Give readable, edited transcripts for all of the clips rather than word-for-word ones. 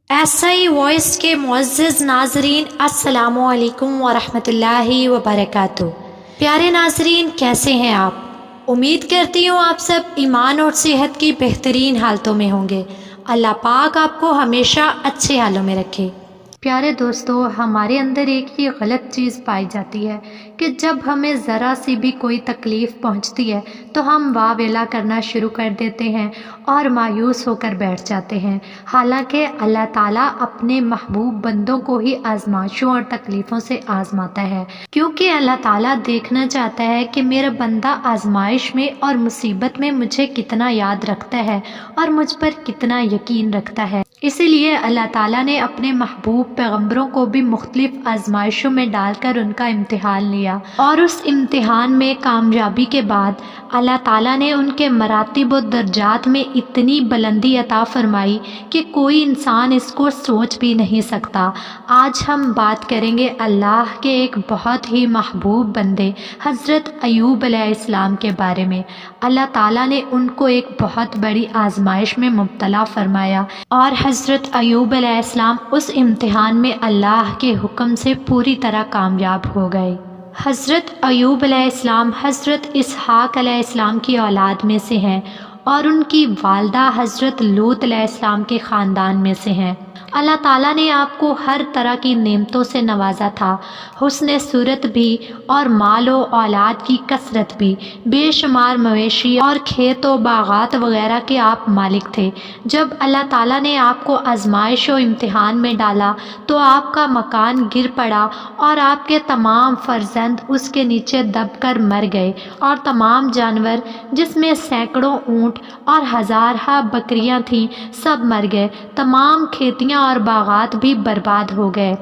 SI voice के मुअज़्ज़ज़ नाज़रीन, अस्सलामु अलैकुम वरहमतुल्लाहि वबरकातुहू। प्यारे नाज़रीन, कैसे हैं आप? उम्मीद करती हूँ आप सब ईमान और सेहत की बेहतरीन हालतों में होंगे। अल्लाह पाक आपको हमेशा अच्छे हालों में रखे। प्यारे दोस्तों, हमारे अंदर एक ये गलत चीज़ पाई जाती है कि जब हमें ज़रा सी भी कोई तकलीफ़ पहुंचती है तो हम वाह वेला करना शुरू कर देते हैं और मायूस होकर बैठ जाते हैं। हालांकि अल्लाह ताला अपने महबूब बंदों को ही आजमाइशों और तकलीफ़ों से आजमाता है, क्योंकि अल्लाह ताला देखना चाहता है कि मेरा बंदा आजमाइश में और मुसीबत में मुझे कितना याद रखता है और मुझ पर कितना यकीन रखता है। इसीलिए अल्लाह ताला ने अपने महबूब पैगंबरों को भी मुख्तलिफ आजमाइशों में डालकर उनका इम्तिहान लिया, और उस इम्तिहान में कामयाबी के बाद अल्लाह ताला ने उनके मरातिब व दर्जात में इतनी बुलंदी अता फरमाई कि कोई इंसान इसको सोच भी नहीं सकता। आज हम बात करेंगे अल्लाह के एक बहुत ही महबूब बंदे हज़रत अय्यूब अलैहिस्सलाम के बारे में। अल्लाह ताला ने उनको एक बहुत बड़ी आजमाइश में मुब्तला फरमाया और हज़रत अय्यूब अलैहिस्सलाम उस इम्तिहान में अल्लाह के हुक्म से पूरी तरह कामयाब हो गए। हज़रत अय्यूब अलैहिस्सलाम हज़रत इसहाक़ अलैहिस्सलाम की औलाद में से हैं और उनकी वालदा हज़रत लूत अलैहिस्सलाम के ख़ानदान में से हैं। अल्लाह ताला ने आपको हर तरह की नेमतों से नवाजा था, हुस्न सूरत भी और माल व औलाद की कसरत भी, बेशुमार मवेशी और खेत व बागात वगैरह के आप मालिक थे। जब अल्लाह ताला ने आपको आजमाइश व इम्तिहान में डाला तो आपका मकान गिर पड़ा और आपके तमाम फर्जंद उसके नीचे दबकर मर गए, और तमाम जानवर जिसमें सैकड़ों ऊँट और हज़ार बकरियां थीं सब मर गए। तमाम खेतियां और बागात भी बर्बाद हो गए।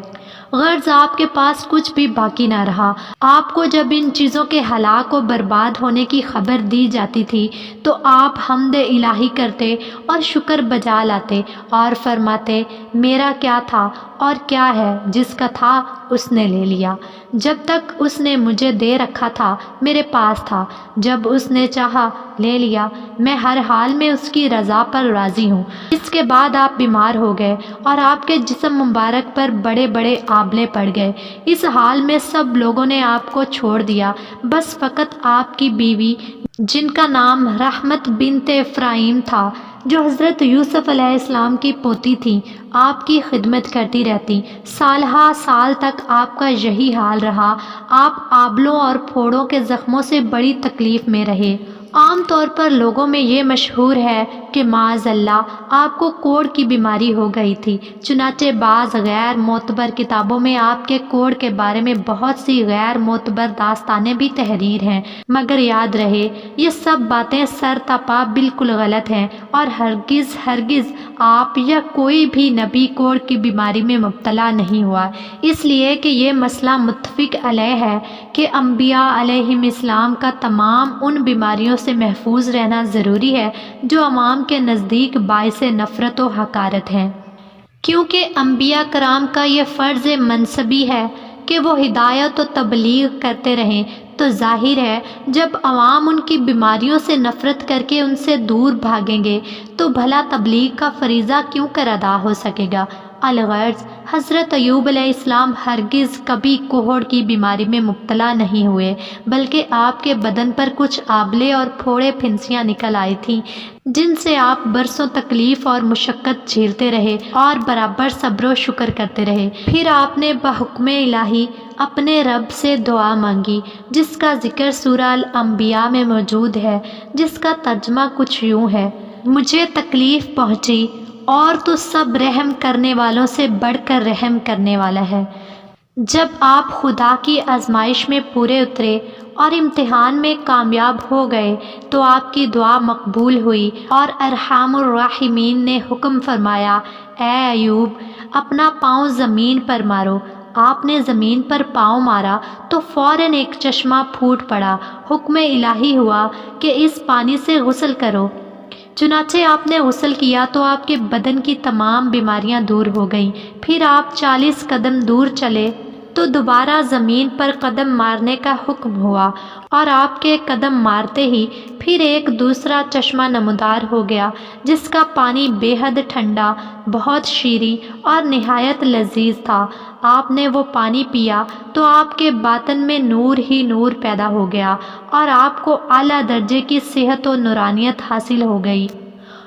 गर्ज आपके पास कुछ भी बाकी ना रहा। आपको जब इन चीज़ों के हलाक व बर्बाद होने की खबर दी जाती थी तो आप हम्द इलाही करते और शुक्र बजा लाते और फरमाते, मेरा क्या था और क्या है, जिसका था उसने ले लिया। जब तक उसने मुझे दे रखा था मेरे पास था, जब उसने चाहा ले लिया। मैं हर हाल में उसकी रज़ा पर राज़ी हूँ। इसके बाद आप बीमार हो गए और आपके जिस्म मुबारक पर बड़े बड़े आबले पड़ गए। इस हाल में सब लोगों ने आपको छोड़ दिया, बस फ़कत आपकी बीवी जिनका नाम रहमत बिनते इफ्राहीम था, जो हज़रत यूसुफ अलैहिस्सलाम की पोती थी, आपकी खिदमत करती रहती। सालहा साल तक आपका यही हाल रहा। आप आबलों और फोड़ों के ज़ख्मों से बड़ी तकलीफ़ में रहे। आम तौर पर लोगों में ये मशहूर है कि माज़अल्लाह आपको कोढ़ की बीमारी हो गई थी। चुनाचे बाज़ गैर मोतबर किताबों में आपके कोढ़ के बारे में बहुत सी गैर मोतबर दास्तानें भी तहरीर हैं, मगर याद रहे ये सब बातें सर तपा बिल्कुल गलत हैं और हरगिज़ हरगिज़ आप या कोई भी नबी कोढ़ की बीमारी में मुब्तला नहीं हुआ, इसलिए कि ये मसला मुत्तफ़िक़ अलैह है कि अम्बिया अलैहिस्सलाम का तमाम उन बीमारियों से महफूज रहना ज़रूरी है जो अवाम के नज़दीक बाइस नफ़रत व हकारत हैं, क्योंकि अम्बिया कराम का ये फ़र्ज़ मनसबी है कि वो हिदायत व तबलीग करते रहें। तो जाहिर है जब अवाम उनकी बीमारियों से नफ़रत करके उनसे दूर भागेंगे तो भला तबलीग का फ़रीज़ा क्यों कर अदा हो सकेगा। अलगर्ज़ हज़रत अय्यूब अलैहिस्सलाम हरगिज़ कभी कोढ़ की बीमारी में मुब्तला नहीं हुए, बल्कि आपके बदन पर कुछ आबले और फोड़े फिंसियाँ निकल आई थीं, जिनसे आप बरसों तकलीफ़ और मुशक्क़त झेलते रहे और बराबर सब्र व शुक्र करते रहे। फिर आपने बहुक्म इलाही अपने रब से दुआ मांगी, जिसका ज़िक्र सूरह अल अंबिया में मौजूद है, जिसका तर्जमा कुछ यूँ है, मुझे तकलीफ़ पहुँची और तो सब रहम करने वालों से बढ़कर रहम करने वाला है। जब आप खुदा की आजमाइश में पूरे उतरे और इम्तिहान में कामयाब हो गए तो आपकी दुआ मकबूल हुई और अरहमुर राहिमीन ने हुक्म फरमाया, ए अय्यूब अपना पाँव ज़मीन पर मारो। आपने ज़मीन पर पाँव मारा तो फ़ौरन एक चश्मा फूट पड़ा। हुक्म इलाही हुआ कि इस पानी से गुस्ल करो। चुनाचे आपने गुस्ल किया तो आपके बदन की तमाम बीमारियां दूर हो गईं। फिर आप 40 कदम दूर चले تو دوبارہ زمین پر قدم مارنے کا حکم ہوا، اور آپ کے قدم مارتے ہی پھر ایک دوسرا چشمہ نمودار ہو گیا جس کا پانی بے حد ٹھنڈا، بہت شیریں اور نہایت لذیذ تھا۔ آپ نے وہ پانی پیا تو آپ کے باطن میں نور ہی نور پیدا ہو گیا، اور آپ کو اعلیٰ درجے کی صحت و نورانیت حاصل ہو گئی،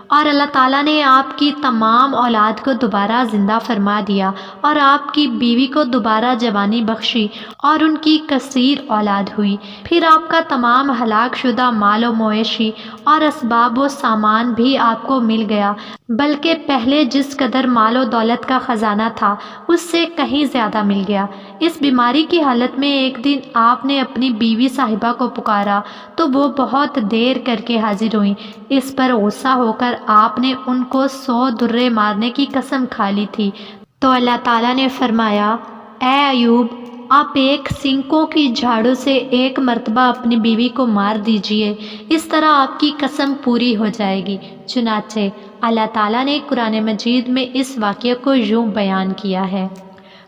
اور اللہ تعالیٰ نے آپ کی تمام اولاد کو دوبارہ زندہ فرما دیا، اور آپ کی بیوی کو دوبارہ جوانی بخشی اور ان کی کثیر اولاد ہوئی۔ پھر آپ کا تمام ہلاک شدہ مال و مویشی اور اسباب و سامان بھی آپ کو مل گیا، بلکہ پہلے جس قدر مال و دولت کا خزانہ تھا اس سے کہیں زیادہ مل گیا۔ اس بیماری کی حالت میں ایک دن آپ نے اپنی بیوی صاحبہ کو پکارا تو وہ بہت دیر کر کے حاضر ہوئیں۔ اس پر غصہ ہو کر آپ نے ان کو 100 درے مارنے کی قسم کھا لی تھی، تو اللہ تعالیٰ نے فرمایا، اے ایوب، آپ ایک سینکوں کی جھاڑو سے ایک مرتبہ اپنی بیوی کو مار دیجئے، اس طرح آپ کی قسم پوری ہو جائے گی۔ چنانچہ اللہ تعالیٰ نے قرآن مجید میں اس واقعے کو یوں بیان کیا ہے،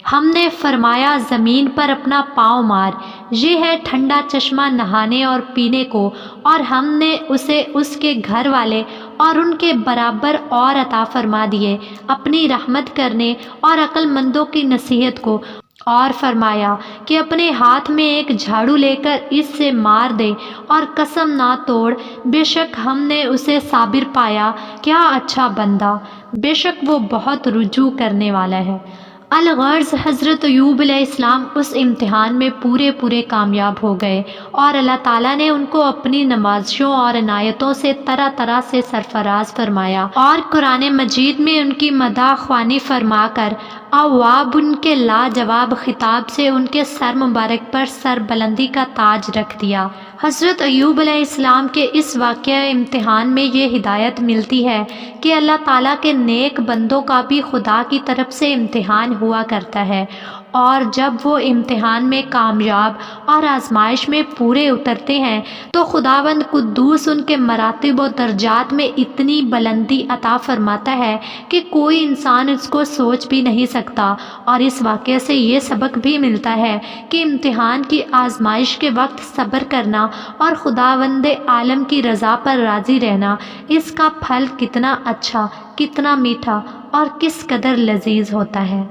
ہم نے فرمایا زمین پر اپنا پاؤں مار، یہ ہے ٹھنڈا چشمہ نہانے اور پینے کو، اور ہم نے اسے اس کے گھر والے اور ان کے برابر اور عطا فرما دیے، اپنی رحمت کرنے اور عقل مندوں کی نصیحت کو، اور فرمایا کہ اپنے ہاتھ میں ایک جھاڑو لے کر اس سے مار دے اور قسم نہ توڑ، بے شک ہم نے اسے صابر پایا، کیا اچھا بندہ، بے شک وہ بہت رجوع کرنے والا ہے۔ الغرض حضرت ایوب علیہ السلام اس امتحان میں پورے کامیاب ہو گئے، اور اللہ تعالیٰ نے ان کو اپنی نوازشوں اور عنایتوں سے طرح طرح سے سرفراز فرمایا، اور قرآن مجید میں ان کی مداح خوانی فرما کر اواب ان کے لاجواب خطاب سے ان کے سر مبارک پر سر بلندی کا تاج رکھ دیا۔ حضرت ایوب علیہ السلام کے اس واقعہ امتحان میں یہ ہدایت ملتی ہے کہ اللہ تعالیٰ کے نیک بندوں کا بھی خدا کی طرف سے امتحان ہوا کرتا ہے، اور جب وہ امتحان میں کامیاب اور آزمائش میں پورے اترتے ہیں تو خداوند قدوس ان کے مراتب و درجات میں اتنی بلندی عطا فرماتا ہے کہ کوئی انسان اس کو سوچ بھی نہیں سکتا۔ اور اس واقعے سے یہ سبق بھی ملتا ہے کہ امتحان کی آزمائش کے وقت صبر کرنا اور خداوند عالم کی رضا پر راضی رہنا، اس کا پھل کتنا اچھا، کتنا میٹھا اور کس قدر لذیذ ہوتا ہے۔